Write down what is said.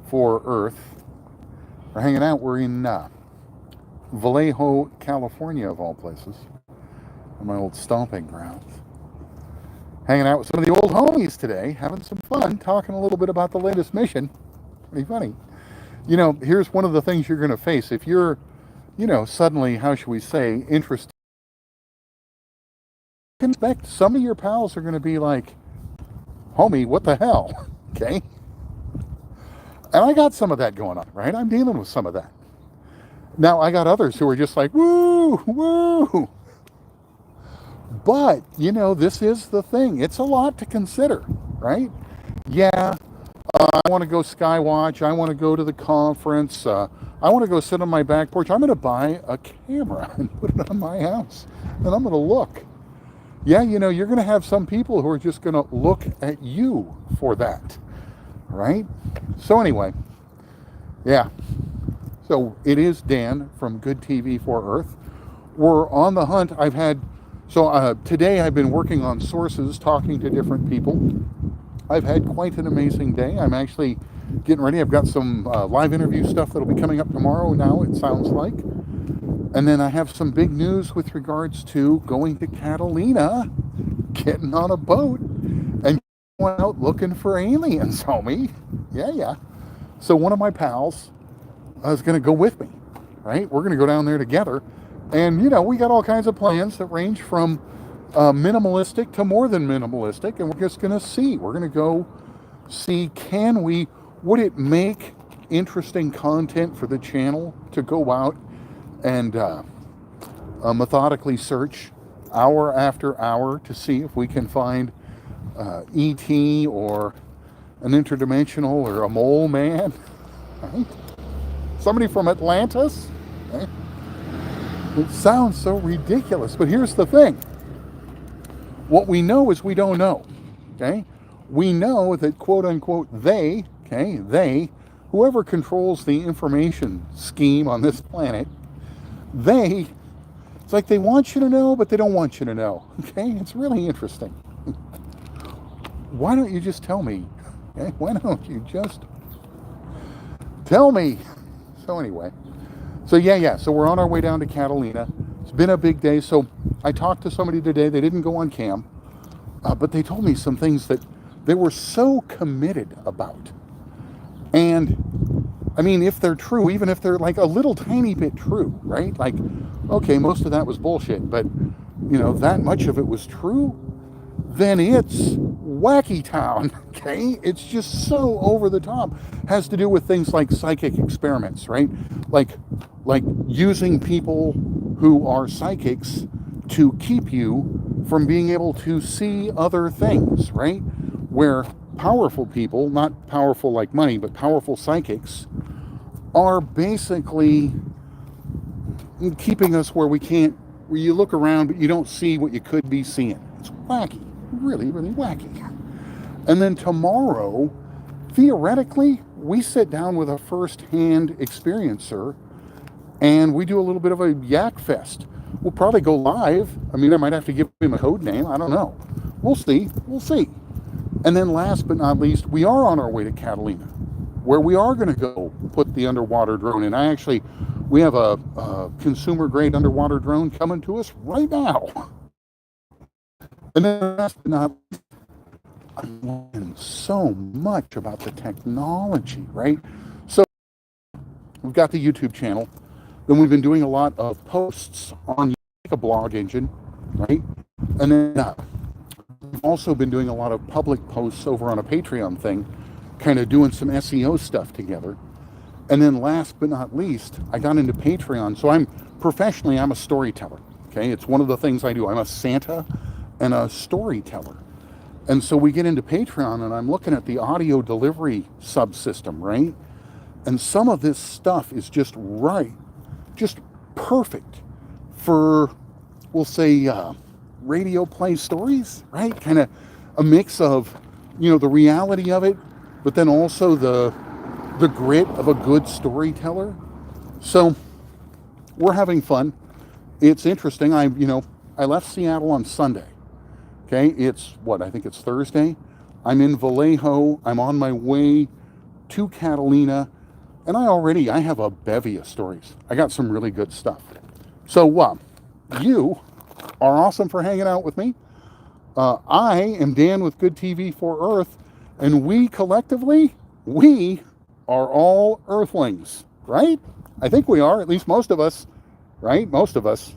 for Earth. We're hanging out. We're in Vallejo, California, of all places, my old stomping grounds. Hanging out with some of the old homies today, having some fun, talking a little bit about the latest mission. Pretty funny. You know, here's one of the things you're going to face. If you're, suddenly, how should we say, interested, you can expect some of your pals are going to be like, homie, what the hell? Okay? And I got some of that going on, right? I'm dealing with some of that. Now, I got others who are just like, woo, woo. But, this is the thing. It's a lot to consider, right? Yeah, I want to go skywatch. I want to go to the conference. I want to go sit on my back porch. I'm going to buy a camera and put it on my house. And I'm going to look. Yeah, you're going to have some people who are just going to look at you for that, right? So anyway, yeah. So it is Dan from Good TV for Earth. We're on the hunt. Today I've been working on sources, talking to different people. I've had quite an amazing day. I'm actually getting ready. I've got some live interview stuff that'll be coming up tomorrow now, it sounds like. And then I have some big news with regards to going to Catalina, getting on a boat, and going out looking for aliens, homie. Yeah. So one of my pals is going to go with me, right? We're going to go down there together. And, we got all kinds of plans that range from minimalistic to more than minimalistic. And we're just going to see. We're going to go see, would it make interesting content for the channel to go out and methodically search hour after hour to see if we can find ET or an interdimensional or a mole man, right? Somebody from Atlantis, right? It sounds so ridiculous, but here's the thing. What we know is we don't know, okay? We know that, quote unquote, they, whoever controls the information scheme on this planet, it's like they want you to know, but they don't want you to know, okay? It's really interesting. Why don't you just tell me? Okay? Why don't you just tell me? So anyway, so we're on our way down to Catalina. It's been a big day. So I talked to somebody today. They didn't go on cam, but they told me some things that they were so committed about. And I mean, if they're true, even if they're like a little tiny bit true, right? Like, okay, most of that was bullshit, but that much of it was true, then it's wacky town, okay? It's just so over the top. Has to do with things like psychic experiments, right? Like using people who are psychics to keep you from being able to see other things, right? Where powerful people, not powerful like money, but powerful psychics, are basically keeping us where you look around, but you don't see what you could be seeing. It's wacky, really, really wacky. And then tomorrow, theoretically, we sit down with a first-hand experiencer and we do a little bit of a yak fest. We'll probably go live. I mean, I might have to give him a code name. I don't know. We'll see. And then last but not least, we are on our way to Catalina, where we are going to go put the underwater drone in. We have a consumer-grade underwater drone coming to us right now. And then last but not least, I'm learning so much about the technology, right? So we've got the YouTube channel. Then we've been doing a lot of posts on a blog engine, right? And then we've also been doing a lot of public posts over on a Patreon thing, kind of doing some SEO stuff together. And then last but not least, I got into Patreon. So I'm a storyteller, okay? It's one of the things I do. I'm a Santa and a storyteller. And so we get into Patreon and I'm looking at the audio delivery subsystem, right? And some of this stuff is just perfect for, we'll say, radio play stories, right? Kind of a mix of, the reality of it, but then also the grit of a good storyteller. So we're having fun. It's interesting. I left Seattle on Sunday. Okay, I think it's Thursday. I'm in Vallejo. I'm on my way to Catalina, and I have a bevy of stories. I got some really good stuff. So you are awesome for hanging out with me. I am Dan with Good TV for Earth, and we collectively, we are all Earthlings, right? I think we are, at least most of us, right? Most of us.